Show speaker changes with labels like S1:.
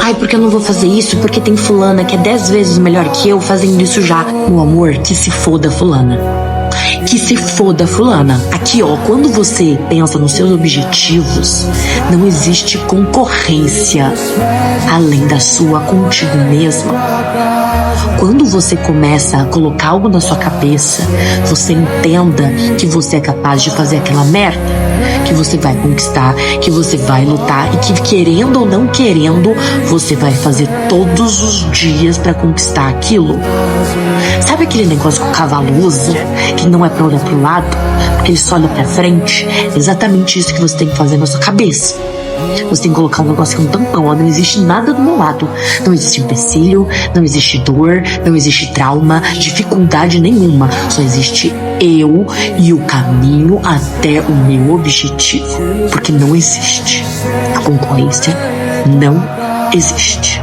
S1: Ai, porque eu não vou fazer isso, porque tem fulana que é 10 vezes melhor que eu fazendo isso já. Meu amor, que se foda fulana. Que se foda fulana. Aqui, ó, quando você pensa nos seus objetivos, não existe concorrência além da sua contigo mesma. Quando você começa a colocar algo na sua cabeça, você entenda que você é capaz de fazer aquela merda, que você vai conquistar, que você vai lutar e que, querendo ou não querendo, você vai fazer todos os dias pra conquistar aquilo. Sabe aquele negócio que o cavalo usa, que não é pra olhar pro lado, porque ele só olha pra frente? É exatamente isso que você tem que fazer na sua cabeça. Você tem que colocar um negócio que é um tampão, ó, não existe nada do meu lado. Não existe empecilho, não existe dor, não existe trauma, dificuldade nenhuma. Só existe eu e o caminho até o meu objetivo. Porque não existe. A concorrência não existe.